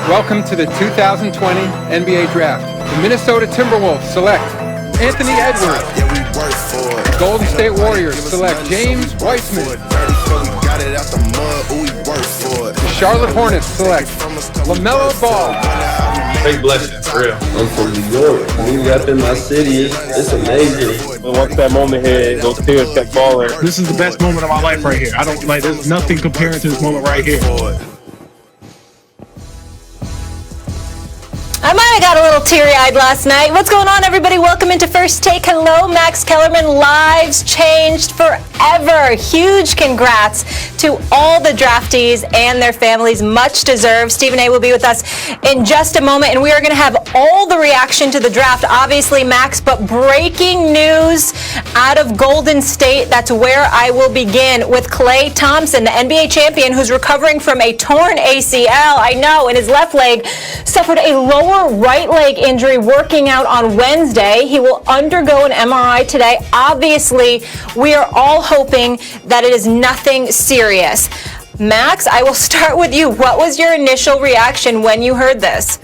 Welcome to the 2020 NBA Draft. The Minnesota Timberwolves select Anthony Edwards. Golden State Warriors select James Weissman. The Charlotte Hornets select LaMelo Ball. Big blessing, for real. I'm from New York. Moving up in my city, it's amazing. But once that moment hit, those tears kept falling. This is the best moment of my life right here. There's nothing comparing to this moment right here. I might have got a little teary-eyed last night. What's going on, everybody? Welcome into First Take. Hello, Max Kellerman. Lives changed forever. Huge congrats to all the draftees and their families. Much deserved. Stephen A. will be with us in just a moment, and we are going to have all the reaction to the draft, obviously, Max, but breaking news out of Golden State. That's where I will begin with Klay Thompson, the NBA champion who's recovering from a torn ACL. I know, in his left leg, suffered a lower right leg injury working out on Wednesday. He will undergo an MRI today. Obviously, we are all hoping that it is nothing serious. Max, I will start with you. What was your initial reaction when you heard this?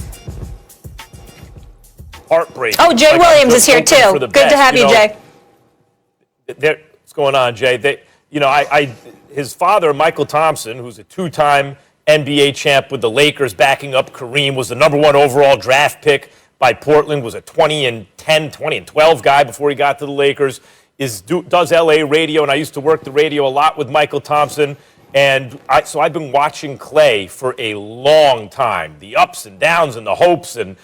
Heartbreak. Oh, Jay Williams is here too. Good to have you, Jay. What's going on, Jay? His father, Michael Thompson, who's a two-time NBA champ with the Lakers backing up Kareem, was the number one overall draft pick by Portland, was a 20 and 12 guy before he got to the Lakers, does LA radio, and I used to work the radio a lot with Michael Thompson, and so I've been watching Klay for a long time, the ups and downs and the hopes, and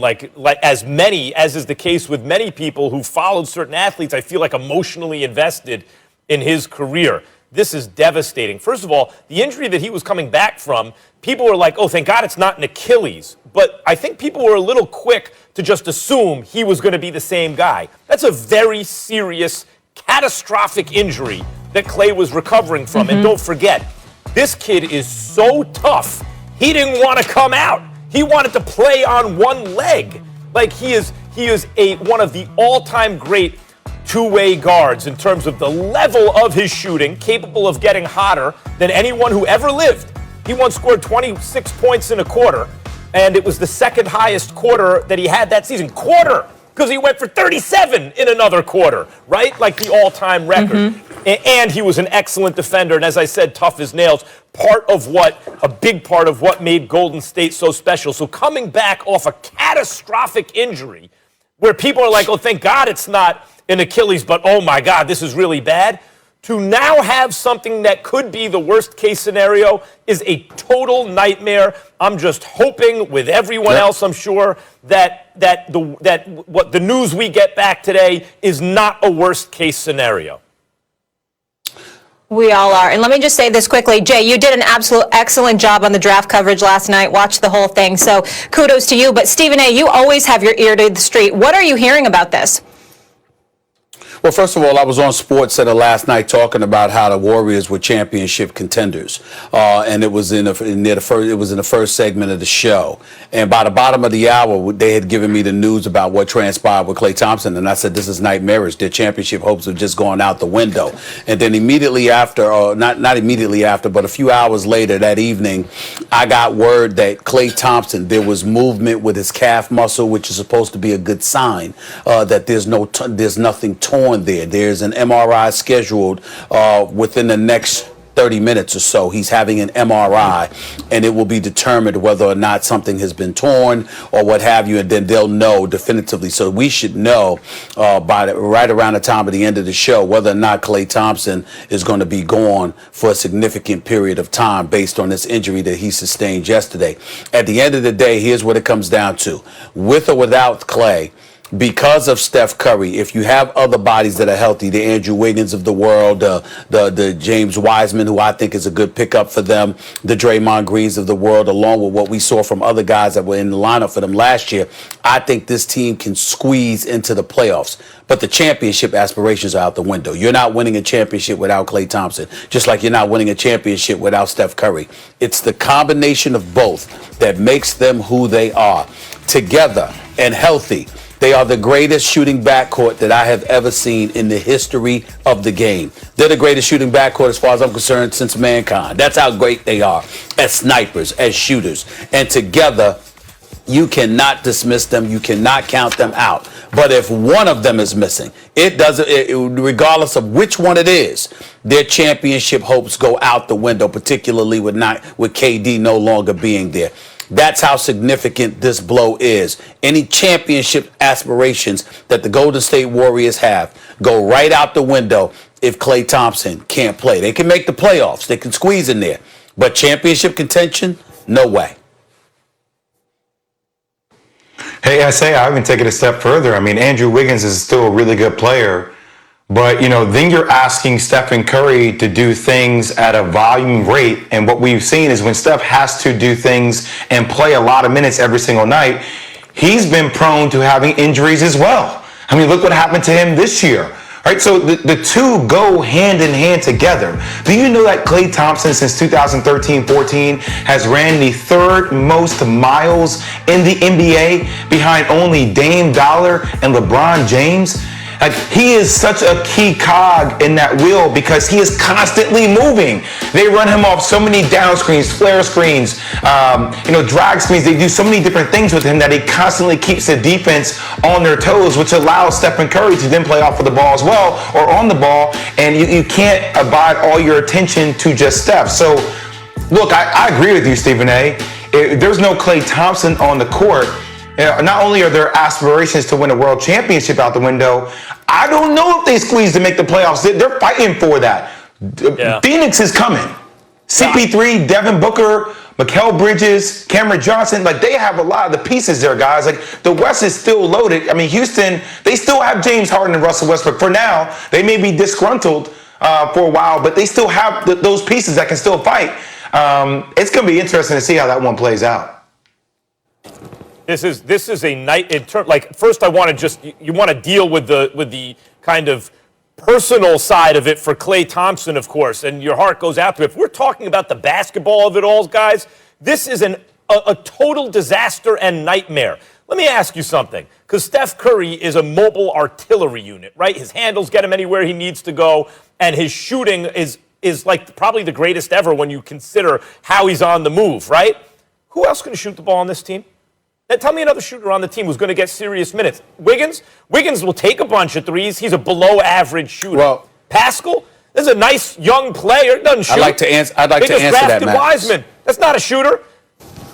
like as is the case with many people who followed certain athletes, I feel like emotionally invested in his career. This is devastating. First of all, the injury that he was coming back from, people were like, oh, thank God it's not an Achilles. But I think people were a little quick to just assume he was going to be the same guy. That's a very serious, catastrophic injury that Klay was recovering from. Mm-hmm. And don't forget, this kid is so tough, he didn't want to come out. He wanted to play on one leg. Like, he is one of the all-time great two-way guards in terms of the level of his shooting, capable of getting hotter than anyone who ever lived. He once scored 26 points in a quarter, and it was the second highest quarter that he had that season. Quarter, because he went for 37 in another quarter, right? Like the all-time record. Mm-hmm. And he was an excellent defender, and as I said, tough as nails. A big part of what made Golden State so special. So coming back off a catastrophic injury, where people are like, oh, thank God it's not an Achilles, but oh my God, this is really bad. To now have something that could be the worst case scenario is a total nightmare. I'm just hoping with everyone else, I'm sure, that what the news we get back today is not a worst case scenario. We all are. And let me just say this quickly. Jay, you did an absolute excellent job on the draft coverage last night. Watched the whole thing. So kudos to you. But Stephen A., you always have your ear to the street. What are you hearing about this? Well, first of all, I was on SportsCenter last night talking about how the Warriors were championship contenders, and it was in the first segment of the show. And by the bottom of the hour, they had given me the news about what transpired with Klay Thompson, and I said, "This is nightmarish. Their championship hopes have just gone out the window." And then immediately after, or not immediately after, but a few hours later that evening, I got word that Klay Thompson, there was movement with his calf muscle, which is supposed to be a good sign that there's nothing torn there. There's an MRI scheduled within the next 30 minutes or so. He's having an MRI, and it will be determined whether or not something has been torn or what have you, and then they'll know definitively. So we should know right around the time of the end of the show whether or not Klay Thompson is going to be gone for a significant period of time based on this injury that he sustained yesterday. At the end of the day, here's what it comes down to. With or without Klay, because of Steph Curry, if you have other bodies that are healthy, the Andrew Wiggins of the world, the James Wiseman, who I think is a good pickup for them, the Draymond Greens of the world, along with what we saw from other guys that were in the lineup for them last year, I think this team can squeeze into the playoffs. But the championship aspirations are out the window. You're not winning a championship without Klay Thompson, just like you're not winning a championship without Steph Curry. It's the combination of both that makes them who they are. Together and healthy, They are the greatest shooting backcourt that I have ever seen in the history of the game. They're the greatest shooting backcourt, as far as I'm concerned, since mankind. That's how great they are as snipers, as shooters. And together, you cannot dismiss them. You cannot count them out. But if one of them is missing, regardless of which one it is, their championship hopes go out the window, particularly with KD no longer being there. That's how significant this blow is. Any championship aspirations that the Golden State Warriors have go right out the window if Klay Thompson can't play. They can make the playoffs. They can squeeze in there. But championship contention, no way. Hey, I even take it a step further. I mean, Andrew Wiggins is still a really good player. But, then you're asking Stephen Curry to do things at a volume rate. And what we've seen is when Steph has to do things and play a lot of minutes every single night, he's been prone to having injuries as well. I mean, look what happened to him this year. Right, so the two go hand in hand together. Do you know that Klay Thompson since 2013-14 has ran the third most miles in the NBA behind only Dame Dollar and LeBron James? Like, he is such a key cog in that wheel because he is constantly moving. They run him off so many down screens, flare screens, drag screens. They do so many different things with him that he constantly keeps the defense on their toes, which allows Stephen Curry to then play off of the ball as well or on the ball. And you can't abide all your attention to just Steph. So, look, I agree with you, Stephen A. If there's no Klay Thompson on the court, not only are there aspirations to win a world championship out the window, I don't know if they squeeze to make the playoffs. They're fighting for that. Yeah. Phoenix is coming. CP3, Devin Booker, Mikal Bridges, Cameron Johnson, they have a lot of the pieces there, guys. The West is still loaded. I mean, Houston, they still have James Harden and Russell Westbrook. For now, they may be disgruntled for a while, but they still have those pieces that can still fight. It's going to be interesting to see how that one plays out. This is a night in term. First, I want to you want to deal with the kind of personal side of it for Klay Thompson, of course, and your heart goes out to it. If we're talking about the basketball of it all, guys, this is a total disaster and nightmare. Let me ask you something, because Steph Curry is a mobile artillery unit, right? His handles get him anywhere he needs to go, and his shooting is probably the greatest ever when you consider how he's on the move, right? Who else can shoot the ball on this team? Tell me another shooter on the team who's going to get serious minutes. Wiggins will take a bunch of threes. He's a below-average shooter. Well, Pascal, this is a nice young player. Doesn't shoot. I'd like to answer that, Matt. Wiseman. That's not a shooter.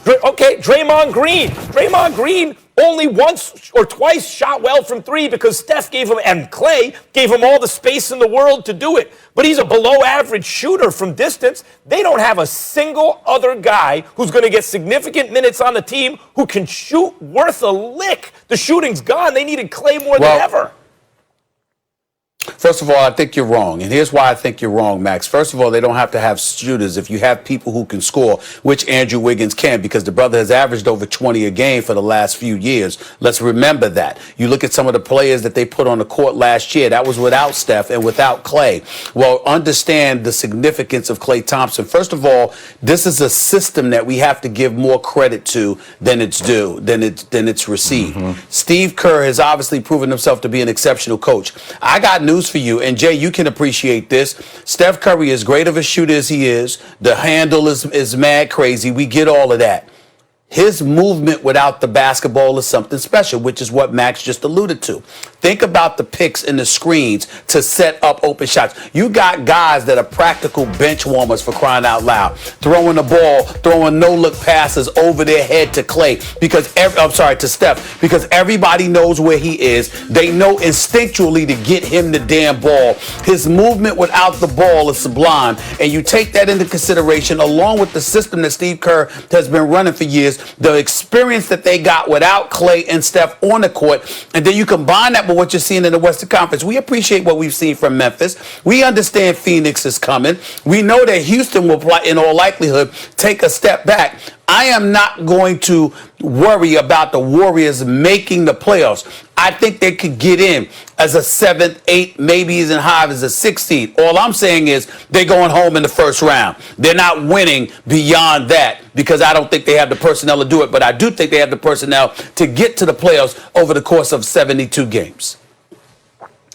Okay, Draymond Green. Draymond Green only once or twice shot well from three because Steph gave him, and Klay gave him all the space in the world to do it. But he's a below-average shooter from distance. They don't have a single other guy who's going to get significant minutes on the team who can shoot worth a lick. The shooting's gone. They needed Klay more than ever. First of all, I think you're wrong. And here's why I think you're wrong, Max. First of all, they don't have to have shooters if you have people who can score, which Andrew Wiggins can, because the brother has averaged over 20 a game for the last few years. Let's remember that. You look at some of the players that they put on the court last year. That was without Steph and without Klay. Well, understand the significance of Klay Thompson. First of all, this is a system that we have to give more credit to than it's due, than it's received. Mm-hmm. Steve Kerr has obviously proven himself to be an exceptional coach. I got news for you, and Jay, you can appreciate this. Steph Curry, as great of a shooter as he is, the handle is mad crazy. We get all of that. His movement without the basketball is something special, which is what Max just alluded to. Think about the picks and the screens to set up open shots. You got guys that are practical bench warmers, for crying out loud, throwing the ball, throwing no-look passes over their head to Klay, to Steph, because everybody knows where he is. They know instinctually to get him the damn ball. His movement without the ball is sublime, and you take that into consideration along with the system that Steve Kerr has been running for years, the experience that they got without Klay and Steph on the court, and then you combine that with what you're seeing in the Western Conference. We appreciate what we've seen from Memphis. We understand Phoenix is coming. We know that Houston will, in all likelihood, take a step back. I am not going to worry about the Warriors making the playoffs. I think they could get in as a 7th, 8th, maybe even high as a 16th. All I'm saying is they're going home in the first round. They're not winning beyond that because I don't think they have the personnel to do it. But I do think they have the personnel to get to the playoffs over the course of 72 games,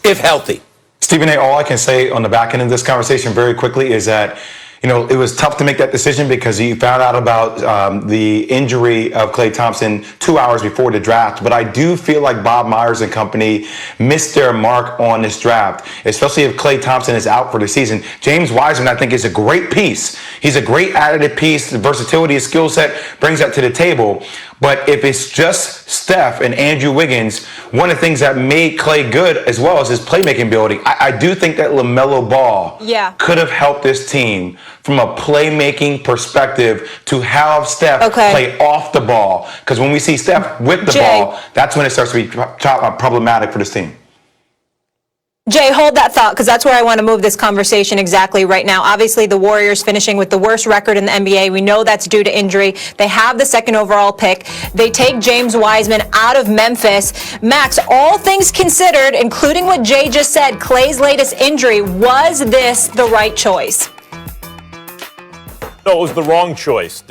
if healthy. Stephen A., all I can say on the back end of this conversation very quickly is that, it was tough to make that decision because he found out about the injury of Klay Thompson 2 hours before the draft. But I do feel like Bob Myers and company missed their mark on this draft, especially if Klay Thompson is out for the season. James Wiseman, I think, is a great piece. He's a great additive piece. The versatility, his skill set brings that to the table. But if it's just Steph and Andrew Wiggins, one of the things that made Klay good as well is his playmaking ability. I do think that LaMelo Ball could have helped this team from a playmaking perspective to have Steph play off the ball. Because when we see Steph with the ball, that's when it starts to be problematic for this team. Jay, hold that thought, because that's where I want to move this conversation exactly right now. Obviously, the Warriors finishing with the worst record in the NBA. We know that's due to injury. They have the 2nd overall pick. They take James Wiseman out of Memphis. Max, all things considered, including what Jay just said, Klay's latest injury, was this the right choice? No, it was the wrong choice.